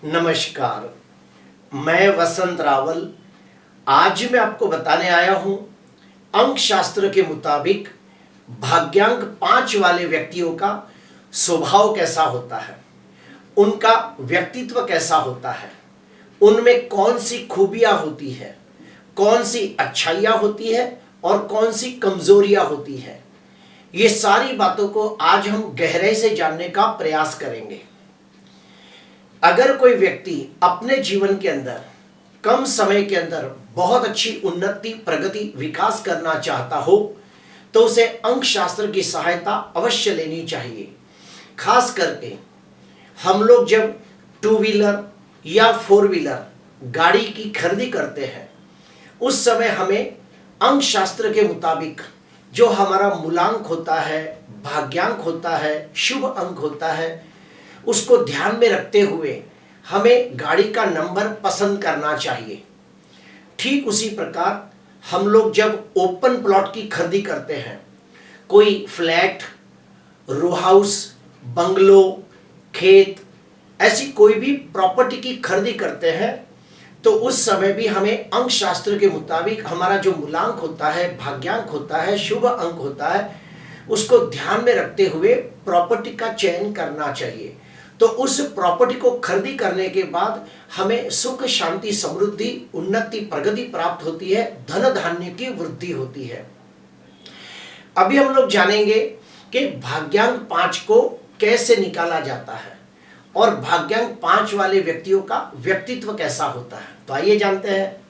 नमस्कार। मैं वसंत रावल। आज मैं आपको बताने आया हूं अंक शास्त्र के मुताबिक भाग्यांक 5 वाले व्यक्तियों का स्वभाव कैसा होता है, उनका व्यक्तित्व कैसा होता है, उनमें कौन सी खूबियां होती है, कौन सी अच्छाइयां होती है और कौन सी कमजोरियां होती है। ये सारी बातों को आज हम गहराई से जानने का प्रयास करेंगे। अगर कोई व्यक्ति अपने जीवन के अंदर कम समय के अंदर बहुत अच्छी उन्नति, प्रगति, विकास करना चाहता हो तो उसे अंक शास्त्र की सहायता अवश्य लेनी चाहिए। खास करके हम लोग जब टू व्हीलर या फोर व्हीलर गाड़ी की खरीदी करते हैं उस समय हमें अंक शास्त्र के मुताबिक जो हमारा मूलांक होता है, भाग्यांक होता है, शुभ अंक होता है, उसको ध्यान में रखते हुए हमें गाड़ी का नंबर पसंद करना चाहिए। ठीक उसी प्रकार हम लोग जब ओपन प्लॉट की खरीदी करते हैं, कोई फ्लैट, रो हाउस, बंगलो, खेत, ऐसी कोई भी प्रॉपर्टी की खरीदी करते हैं तो उस समय भी हमें अंक शास्त्र के मुताबिक हमारा जो मूलांक होता है, भाग्यांक होता है, शुभ अंक होता है, उसको ध्यान में रखते हुए प्रॉपर्टी का चयन करना चाहिए। तो उस प्रॉपर्टी को खरीदी करने के बाद हमें सुख, शांति, समृद्धि, उन्नति, प्रगति प्राप्त होती है, धन धान्य की वृद्धि होती है। अभी हम लोग जानेंगे कि भाग्यांक 5 को कैसे निकाला जाता है और भाग्यांक 5 वाले व्यक्तियों का व्यक्तित्व कैसा होता है। तो आइए जानते हैं।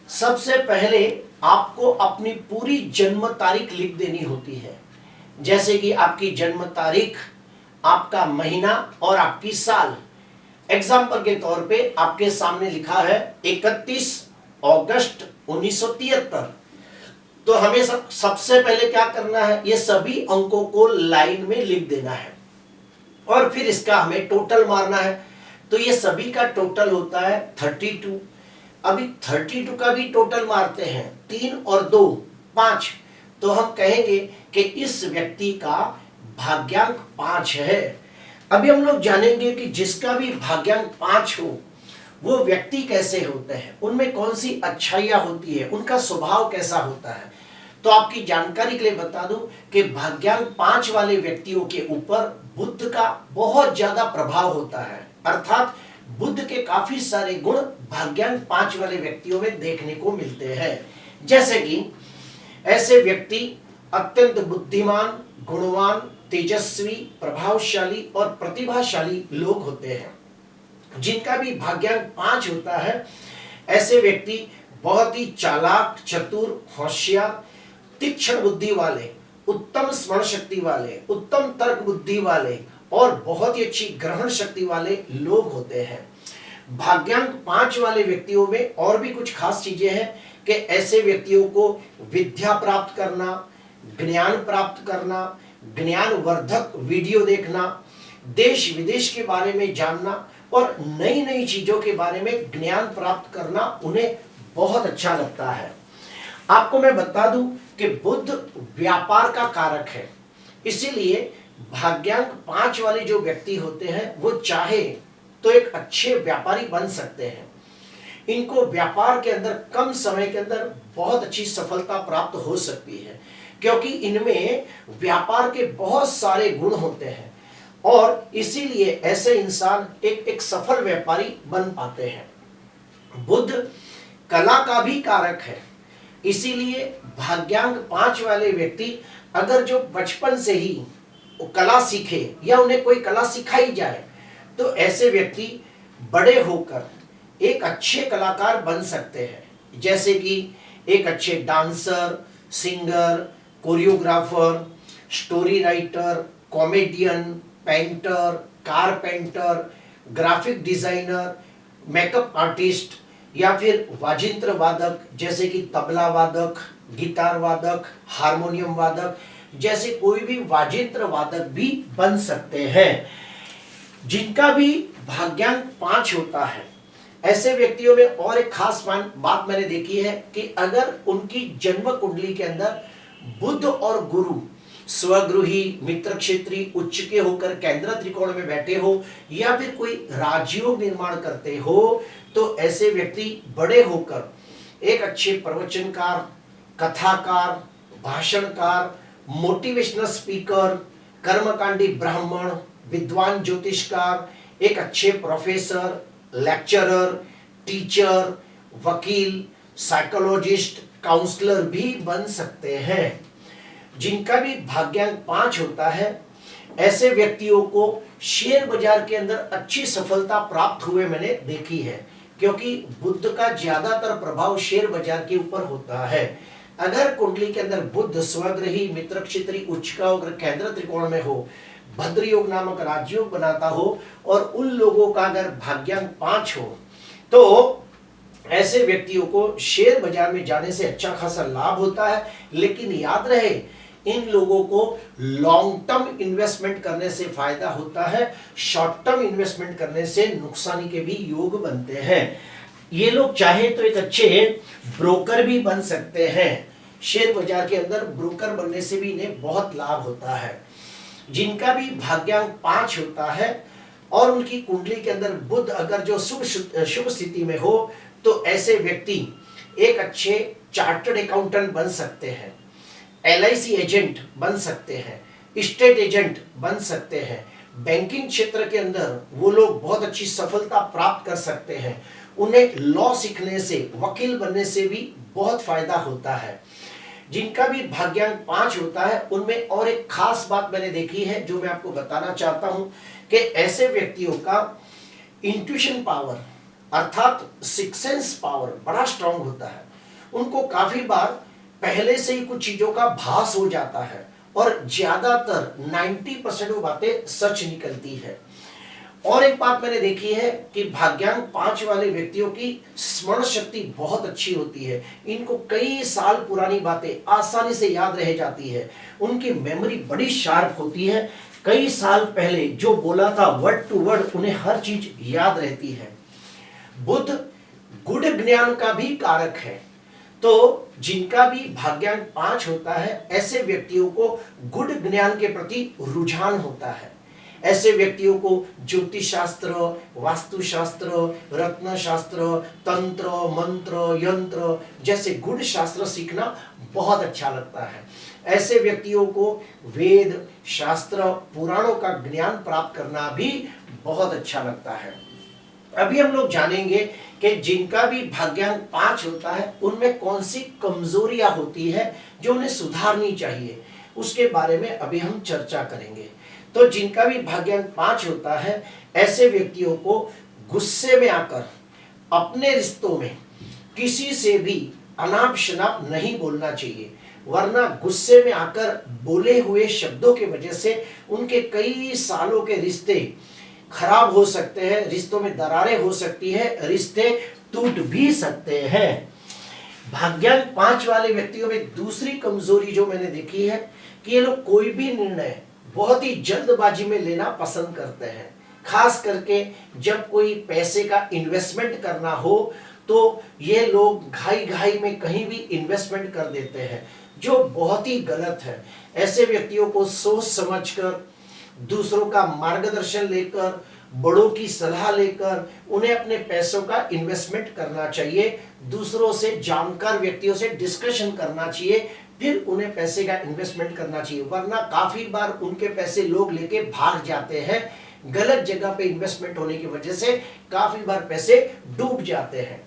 सबसे पहले आपको अपनी पूरी जन्म तारीख लिख देनी होती है, जैसे कि आपकी जन्म तारीख, आपका महीना और आपकी साल। एग्जाम्पल के तौर पे आपके सामने लिखा है 31 अगस्त 1973। तो हमें सबसे पहले क्या करना है, ये सभी अंकों को लाइन में लिख देना है और फिर इसका हमें टोटल मारना है। तो ये सभी का टोटल होता है 32। अभी 32 का भी टोटल मारते हैं, 3 और 2 5। तो हम कहेंगे कि इस व्यक्ति का भाग्यांक 5 है। अभी हम लोग जानेंगे कि जिसका भी भाग्यांक 5 हो वो व्यक्ति कैसे होते हैं, उनमें कौन सी अच्छाइयां होती है, उनका स्वभाव कैसा होता है। तो आपकी जानकारी के लिए बता दूं कि भाग्यांक 5 वाले व्यक्तियों के ऊपर बुध का बहुत ज्यादा प्रभाव होता है, अर्थात बुध के काफी सारे गुण भाग्यांक 5 वाले व्यक्तियों में देखने को मिलते हैं। जैसे कि ऐसे व्यक्ति अत्यंत बुद्धिमान, गुणवान, तेजस्वी, प्रभावशाली और प्रतिभाशाली लोग होते हैं। जिनका भी भाग्यांक 5 होता है, ऐसे व्यक्ति बहुत ही चालाक, चतुर, होशियार, तीक्ष्ण बुद्धि वाले, उत्तम स्मरण शक्ति वाले, उत्तम तर्क बुद्धि वाले और बहुत ही अच्छी ग्रहण शक्ति वाले लोग होते हैं। भाग्यांक 5 वाले व्यक्तियों में और भी कुछ खास चीजें हैं कि ऐसे व्यक्तियों को विद्या प्राप्त करना, ज्ञान प्राप्त करना, ज्ञान वर्धक वीडियो देखना, देश विदेश के बारे में जानना और नई नई चीजों के बारे में ज्ञान प्राप्त करना उन्हें बहुत अच्छा लगता है। आपको मैं बता दूं कि बुध व्यापार का कारक है, इसीलिए भाग्यांक 5 वाले जो व्यक्ति होते हैं वो चाहे तो एक अच्छे व्यापारी बन सकते हैं। इनको व्यापार के अंदर कम समय के अंदर बहुत अच्छी सफलता प्राप्त हो सकती है, क्योंकि इनमें व्यापार के बहुत सारे गुण होते हैं और इसीलिए ऐसे इंसान एक सफल व्यापारी बन पाते हैं। बुध कला का भी कारक है, इसीलिए भाग्यांक 5 वाले व्यक्ति अगर जो बचपन से ही कला सीखे या उन्हें कोई कला सिखाई जाए तो ऐसे व्यक्ति बड़े होकर एक अच्छे कलाकार बन सकते हैं। जैसे कि एक अच्छे dancer, singer, choreographer, story writer, comedian, painter, carpenter, graphic designer, makeup artist या फिर वाजिंत्र वादक जैसे कि तबला वादक, गिटार वादक, हारमोनियम वादक जैसे कोई भी वाजिंत्र वादक भी बन सकते हैं। जिनका भी भाग्यांक 5 होता है, ऐसे व्यक्तियों में और एक खास बात मैंने देखी है कि अगर उनकी जन्म कुंडली के अंदर बुध और गुरु स्वगृही, मित्र क्षेत्री, उच्च के होकर केंद्र त्रिकोण में बैठे हो या फिर कोई राजयोग निर्माण करते हो, तो ऐसे व्यक्ति बड़े होकर एक अच्छे प्रवचनकार, कथाकार, भाषणकार, मोटिवेशनल स्पीकर, कर्मकांडी ब्राह्मण, विद्वान ज्योतिषकार, एक अच्छे प्रोफेसर, लेक्चरर, टीचर, वकील, साइकोलॉजिस्ट, काउंसलर भी बन सकते हैं। जिनका भी भाग्यांक 5 होता है, ऐसे व्यक्तियों को शेयर बाजार के अंदर अच्छी सफलता प्राप्त हुए मैंने देखी है, क्योंकि बुध का ज्यादातर प्रभाव शेयर बाजार के ऊपर होता है। अगर कुंडली के अंदर बुध स्वग्रही, मित्र क्षेत्री, उच्च का होकर केंद्र त्रिकोण में हो, भद्र योग नामक राजयोग बनाता हो और उन लोगों का अगर भाग्यांक 5 हो, तो ऐसे व्यक्तियों को शेयर बाजार में जाने से अच्छा खासा लाभ होता है। लेकिन याद रहे, इन लोगों को लॉन्ग टर्म इन्वेस्टमेंट करने से फायदा होता है, शॉर्ट टर्म इन्वेस्टमेंट करने से नुकसानी के भी योग बनते हैं। ये लोग चाहे तो एक अच्छे ब्रोकर भी बन सकते हैं। शेयर बाजार के अंदर ब्रोकर बनने से भी इन्हें बहुत लाभ होता है। जिनका भी भाग्यांक 5 होता है और उनकी कुंडली के अंदर बुध अगर जो शुभ स्थिति में हो, तो ऐसे व्यक्ति एक अच्छे चार्टर्ड अकाउंटेंट बन सकते हैं, LIC एजेंट बन सकते हैं, स्टेट एजेंट बन सकते हैं। बैंकिंग क्षेत्र के अंदर वो लोग बहुत अच्छी सफलता प्राप्त कर सकते हैं। उन्हें लॉ सीखने से, वकील बनने से भी बहुत फायदा होता है। जिनका भी भाग्यांक 5 होता है, उनमें और एक खास बात मैंने देखी है जो मैं आपको बताना चाहता हूं कि ऐसे व्यक्तियों का इंट्यूशन पावर अर्थात सिक्स सेंस पावर बड़ा स्ट्रांग होता है। उनको काफी बार पहले से ही कुछ चीजों का भास हो जाता है और ज्यादातर 90% वो बातें सच निकलती है। और एक बात मैंने देखी है कि भाग्यांक 5 वाले व्यक्तियों की स्मरण शक्ति बहुत अच्छी होती है। इनको कई साल पुरानी बातें आसानी से याद रह जाती है। उनकी मेमोरी बड़ी शार्प होती है। कई साल पहले जो बोला था वर्ड टू वर्ड उन्हें हर चीज याद रहती है। बुध गुड ज्ञान का भी कारक है, तो जिनका भी भाग्यांक 5 होता है, ऐसे व्यक्तियों को गुड ज्ञान के प्रति रुझान होता है। ऐसे व्यक्तियों को ज्योतिष शास्त्र, वास्तु शास्त्र, रत्न शास्त्र, तंत्र, मंत्र, यंत्र जैसे गुड शास्त्र सीखना बहुत अच्छा लगता है। ऐसे व्यक्तियों को वेद, शास्त्र, पुराणों का ज्ञान प्राप्त करना भी बहुत अच्छा लगता है। अभी हम लोग जानेंगे कि जिनका भी भाग्यांक 5 होता है, उनमें कौन सी कमजोरियां होती है जो उन्हें सुधारनी चाहिए, उसके बारे में अभी हम चर्चा करेंगे। तो जिनका भी भाग्यांक 5 होता है, ऐसे व्यक्तियों को गुस्से में आकर अपने रिश्तों में किसी से भी अनाप शनाप नहीं बोलना चाहिए, वरना गुस्से में आकर बोले हुए शब्दों की वजह से उनके कई सालों के रिश्ते खराब हो सकते हैं, रिश्तों में दरारें हो सकती है, रिश्ते टूट भी सकते हैं। भाग्यांक 5 वाले व्यक्तियों में दूसरी कमजोरी जो मैंने देखी है कि ये लोग कोई भी निर्णय बहुत ही जल्दबाजी में लेना पसंद करते हैं। खास करके जब कोई पैसे का इन्वेस्टमेंट करना हो, तो ये लोग घाई घाई में कहीं भी इन्वेस्टमेंट कर देते हैं, जो बहुत ही गलत है। ऐसे व्यक्तियों को सोच समझकर, दूसरों का मार्गदर्शन लेकर, बड़ों की सलाह लेकर उन्हें अपने पैसों का इन्वेस्टमेंट करना चाहिए। दूसरों से, जानकार व्यक्तियों से डिस्कशन करना चाहिए, फिर उन्हें पैसे का इन्वेस्टमेंट करना चाहिए, वरना काफी बार उनके पैसे लोग लेके भाग जाते हैं। गलत जगह पे इन्वेस्टमेंट होने की वजह से काफी बार पैसे डूब जाते हैं।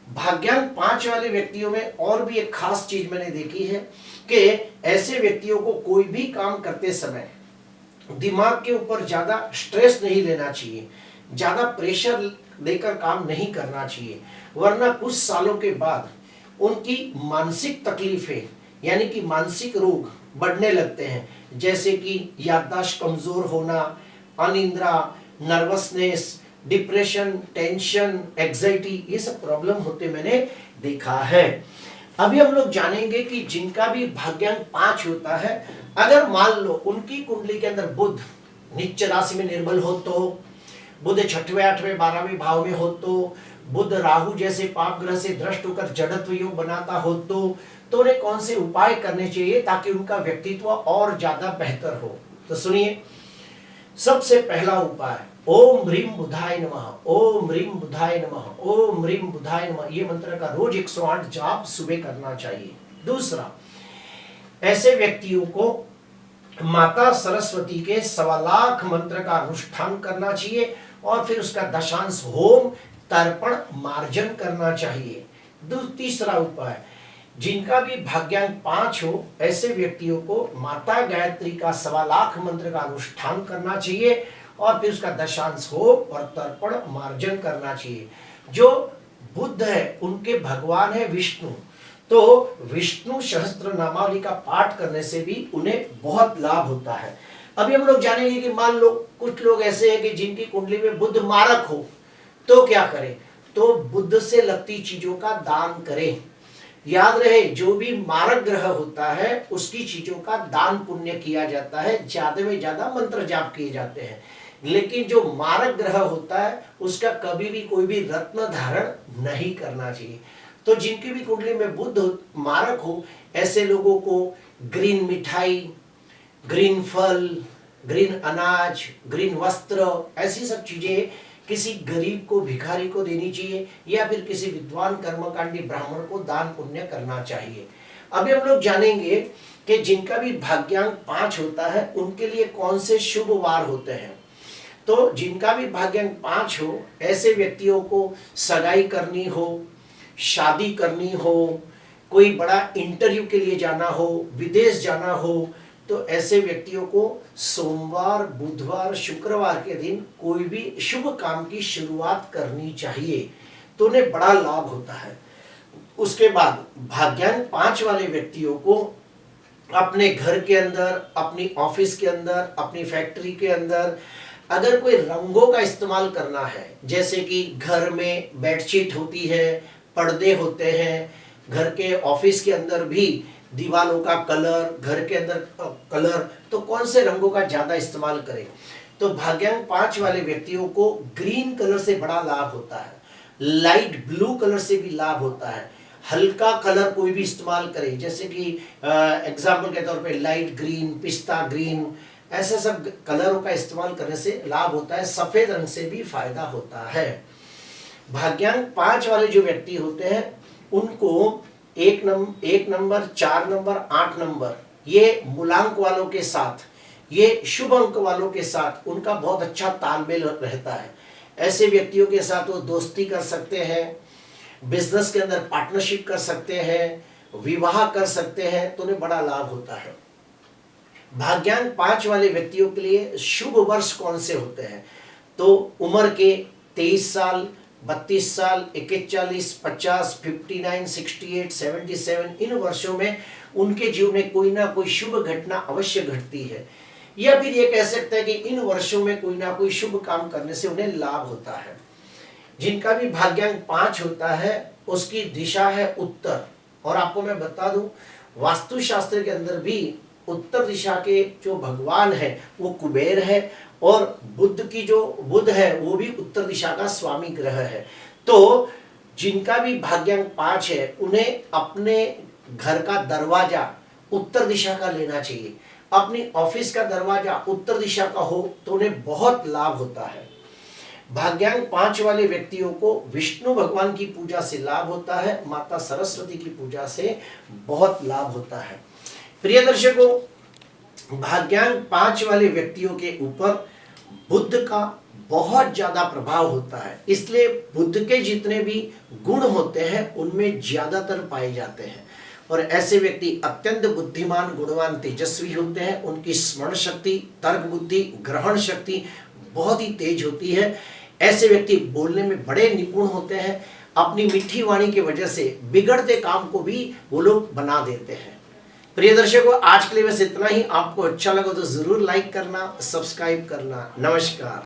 भाग्यांक 5 वाले व्यक्तियों में और भी एक खास चीज मैंने देखी है कि ऐसे व्यक्तियों को कोई भी काम करते समय दिमाग के ऊपर ज्यादा स्ट्रेस नहीं लेना चाहिए, ज्यादा प्रेशर लेकर काम नहीं करना चाहिए, वरना कुछ सालों के बाद उनकी मानसिक तकलीफें यानी कि मानसिक रोग बढ़ने लगते हैं, जैसे कि याददाश्त कमजोर होना, अनिद्रा, नर्वसनेस, डिप्रेशन, टेंशन, एग्जाइटी, ये सब प्रॉब्लम होते मैंने देखा है। अभी हम लोग जानेंगे कि जिनका भी भाग्यांक 5 होता है, अगर मान लो उनकी कुंडली के अंदर बुध नीच राशि में निर्बल हो, तो बुध 6वें, 8वें, 12वें भाव में हो, तो बुध राहु जैसे पाप ग्रह से दृष्ट होकर जड़त्व योग बनाता हो तो उन्हें कौन से उपाय करने चाहिए ताकि उनका व्यक्तित्व और ज्यादा बेहतर हो। तो सुनिए, सबसे पहला उपाय, ओम ह्रीम बुधाय नमः, ओम ह्रीम बुधाय नमः, ओम ह्रीम बुधाय नमः, ये मंत्र का रोज 108 जाप सुबह करना चाहिए। दूसरा, ऐसे व्यक्तियों को माता सरस्वती के 1.25 लाख मंत्र का अनुष्ठान करना चाहिए और फिर उसका दशांश होम तर्पण मार्जन करना चाहिए। तीसरा उपाय, जिनका भी भाग्यांक 5 हो ऐसे व्यक्तियों को माता गायत्री का 1.25 लाख मंत्र का अनुष्ठान करना चाहिए और फिर उसका दशांश होम और तर्पण मार्जन करना चाहिए। जो बुध है उनके भगवान है विष्णु, तो विष्णु सहस्त्र नामावली का पाठ करने से भी उन्हें बहुत लाभ होता है। अभी हम लोग जानेंगे कि मान लो कुछ लोग ऐसे हैं कि जिनकी कुंडली में बुध मारक हो तो क्या करें। तो बुध से लगती चीजों का दान करें। याद रहे, जो भी मारक ग्रह होता है उसकी चीजों का दान पुण्य किया जाता है, ज्यादा में ज्यादा मंत्र जाप किए जाते हैं। लेकिन जो मारक ग्रह होता है उसका कभी भी कोई भी रत्न धारण नहीं करना चाहिए। तो जिनकी भी कुंडली में बुध मारक हो ऐसे लोगों को ग्रीन मिठाई, ग्रीन फल, ग्रीन अनाज, ग्रीन वस्त्र, ऐसी सब चीजें किसी गरीब को, भिखारी को देनी चाहिए या फिर किसी विद्वान कर्मकांडी ब्राह्मण को दान पुण्य करना चाहिए। अभी हम लोग जानेंगे कि जिनका भी भाग्यांक 5 होता है उनके लिए कौन से शुभ वार होते हैं। तो जिनका भी भाग्यांक 5 हो ऐसे व्यक्तियों को सगाई करनी हो, शादी करनी हो, कोई बड़ा इंटरव्यू के लिए जाना हो, विदेश जाना हो, तो ऐसे व्यक्तियों को सोमवार, बुधवार, शुक्रवार के दिन कोई भी शुभ काम की शुरुआत करनी चाहिए, तो उन्हें बड़ा लाभ होता है। उसके बाद भाग्यांक 5 वाले व्यक्तियों को अपने घर के अंदर, अपनी ऑफिस के अंदर, अपनी फैक्ट्री के अंदर अगर कोई रंगों का इस्तेमाल करना है, जैसे कि घर में बेडशीट होती है, पर्दे होते हैं, घर के ऑफिस के अंदर भी दीवालों का कलर, घर के अंदर कलर, तो कौन से रंगों का ज्यादा इस्तेमाल करें। तो भाग्यांक 5 वाले व्यक्तियों को ग्रीन कलर से बड़ा लाभ होता है, लाइट ब्लू कलर से भी लाभ होता है। हल्का कलर कोई भी इस्तेमाल करे, जैसे कि एग्जाम्पल के तौर पे लाइट ग्रीन, पिस्ता ग्रीन, ऐसे सब कलरों का इस्तेमाल करने से लाभ होता है। सफेद रंग से भी फायदा होता है। भाग्यांक 5 वाले जो व्यक्ति होते हैं उनको 1 नंबर, 4 नंबर, 8 नंबर, ये मूलांक वालों के साथ, ये शुभ अंक वालों के साथ उनका बहुत अच्छा तालमेल रहता है। ऐसे व्यक्तियों के साथ वो दोस्ती कर सकते हैं, बिजनेस के अंदर पार्टनरशिप कर सकते हैं, विवाह कर सकते हैं, तो उन्हें बड़ा लाभ होता है। भाग्यांक 5 वाले व्यक्तियों के लिए शुभ वर्ष कौन से होते हैं। तो उम्र के 23 साल, 32 साल, 41, 50, 59, 68, 77, इन वर्षों में उनके जीवन में कोई ना कोई शुभ घटना अवश्य घटती है, या फिर ये कह सकते हैं कि इन वर्षों में कोई ना कोई शुभ काम करने से उन्हें लाभ होता है। जिनका भी भाग्यांक 5 होता है उसकी दिशा है उत्तर, और आपको मैं बता दूं वास्तुशास्त्र के अंदर भी उत्तर दिशा के जो भगवान है वो कुबेर है, और बुध की जो बुध है वो भी उत्तर दिशा का स्वामी ग्रह है। तो जिनका भी भाग्यांक 5 है उन्हें अपने घर का दरवाजा उत्तर दिशा का लेना चाहिए। अपनी ऑफिस का दरवाजा उत्तर दिशा का हो तो उन्हें बहुत लाभ होता है। भाग्यांक 5 वाले व्यक्तियों को विष्णु भगवान की पूजा से लाभ होता है, माता सरस्वती की पूजा से बहुत लाभ होता है। प्रिय दर्शकों, भाग्यांक 5 वाले व्यक्तियों के ऊपर बुध का बहुत ज्यादा प्रभाव होता है, इसलिए बुध के जितने भी गुण होते हैं उनमें ज्यादातर पाए जाते हैं। और ऐसे व्यक्ति अत्यंत बुद्धिमान, गुणवान, तेजस्वी होते हैं। उनकी स्मरण शक्ति, तर्क बुद्धि, ग्रहण शक्ति बहुत ही तेज होती है। ऐसे व्यक्ति बोलने में बड़े निपुण होते हैं। अपनी मीठी वाणी की वजह से बिगड़ते काम को भी वो लोग बना देते हैं। प्रिय दर्शकों, आज के लिए बस इतना ही। आपको अच्छा लगा तो जरूर लाइक करना, सब्सक्राइब करना। नमस्कार।